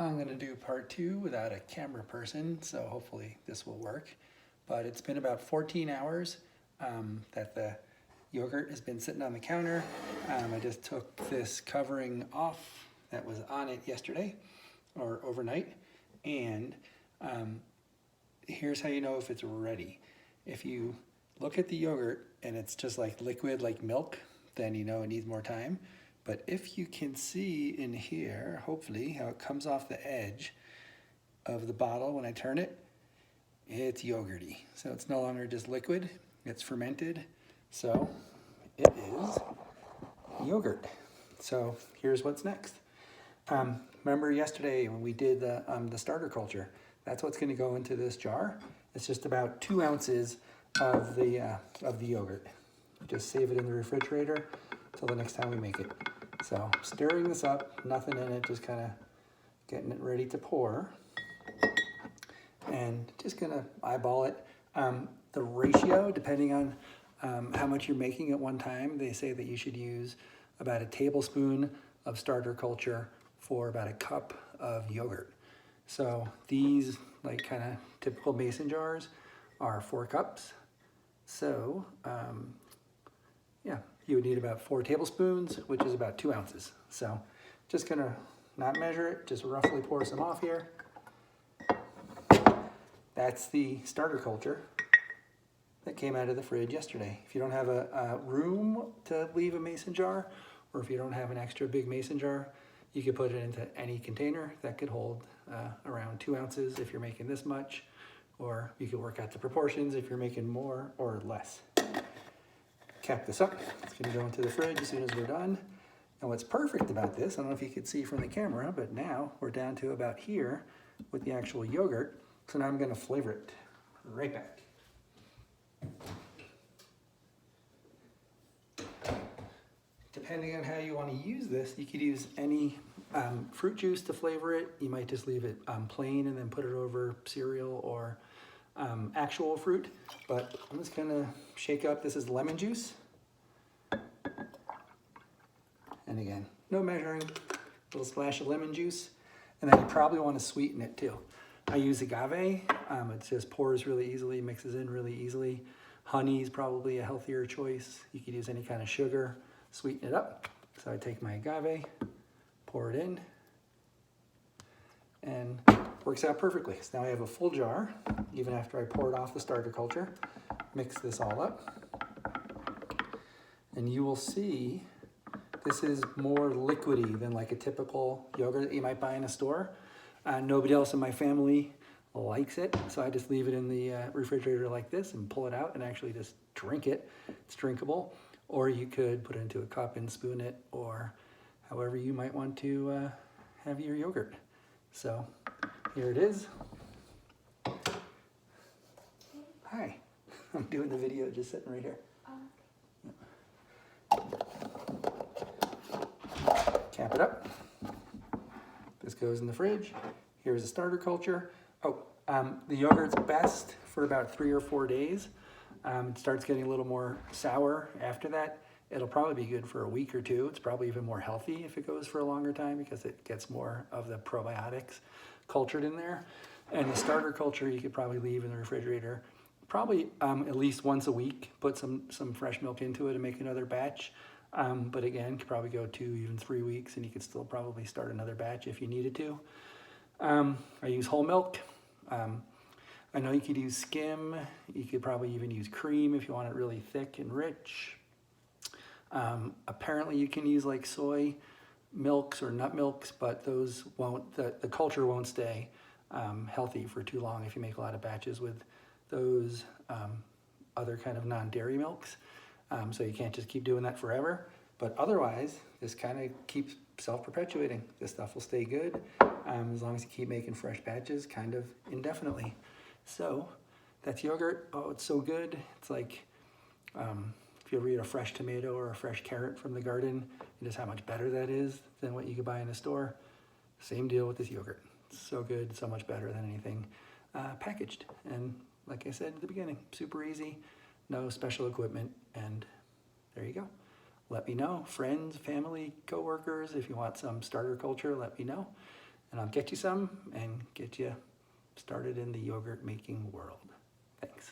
I'm going to do part 2 without a camera person, so hopefully this will work. But it's been about 14 hours that the yogurt has been sitting on the counter. I just took this covering off that was on it yesterday or overnight, and here's how you know if it's ready. If you look at the yogurt and it's just like liquid, like milk, then you know it needs more time. But if you can see in here, hopefully, how it comes off the edge of the bottle when I turn it, it's yogurty. So it's no longer just liquid, it's fermented. So it is yogurt. So here's what's next. Remember yesterday when we did the starter culture? That's what's going to go into this jar. It's just about 2 ounces of the yogurt. Just save it in the refrigerator till the next time we make it. So stirring this up, nothing in it, just kind of getting it ready to pour. And just gonna eyeball it. The ratio, depending on how much you're making at one time, they say that you should use about a tablespoon of starter culture for about a cup of yogurt. So these, like kind of typical mason jars, are 4 cups. So yeah, you would need about 4 tablespoons, which is about 2 ounces. So just gonna not measure it, just roughly pour some off here. That's the starter culture that came out of the fridge yesterday. If you don't have a room to leave a mason jar, or if you don't have an extra big mason jar, you could put it into any container that could hold around 2 ounces if you're making this much, or you could work out the proportions if you're making more or less. Cap this up. It's going to go into the fridge as soon as we're done. And what's perfect about this, I don't know if you could see from the camera, but now we're down to about here with the actual yogurt. So now I'm going to flavor it. Right back. Depending on how you want to use this, you could use any fruit juice to flavor it. You might just leave it plain and then put it over cereal or actual fruit. But I'm just going to shake up. This is lemon juice. And again, no measuring, a little splash of lemon juice. And then you probably want to sweeten it too. I use agave. It just pours really easily, mixes in really easily. Honey is probably a healthier choice. You could use any kind of sugar, sweeten it up. So I take my agave, pour it in, and works out perfectly. So now I have a full jar, even after I pour it off the starter culture. Mix this all up. And you will see this is more liquidy than like a typical yogurt that you might buy in a store. Nobody else in my family likes it, so I just leave it in the refrigerator like this and pull it out and actually just drink it. It's drinkable. Or you could put it into a cup and spoon it, or however you might want to have your yogurt. So here it is. Hi, I'm doing the video just sitting right here. Cap it up. This goes in the fridge. Here's the starter culture. Oh, the yogurt's best for about 3 or 4 days. It starts getting a little more sour after that. It'll probably be good for a week or 2. It's probably even more healthy if it goes for a longer time because it gets more of the probiotics cultured in there. And the starter culture you could probably leave in the refrigerator probably at least once a week. Put some fresh milk into it and make another batch. But again, could probably go 2, even 3 weeks, and you could still probably start another batch if you needed to. I use whole milk. I know you could use skim. You could probably even use cream if you want it really thick and rich. Apparently you can use like soy milks or nut milks, but those won't, the culture won't stay healthy for too long if you make a lot of batches with those other kind of non-dairy milks. So you can't just keep doing that forever. But otherwise, this kind of keeps self-perpetuating. This stuff will stay good as long as you keep making fresh batches kind of indefinitely. So that's yogurt. Oh, it's so good. It's like if you ever eat a fresh tomato or a fresh carrot from the garden, and just how much better that is than what you could buy in a store. Same deal with this yogurt. It's so good, so much better than anything packaged. And like I said at the beginning, super easy, no special equipment, and there you go. Let me know, friends, family, coworkers, if you want some starter culture, let me know. and I'll get you some and get you started in the yogurt making world. Thanks.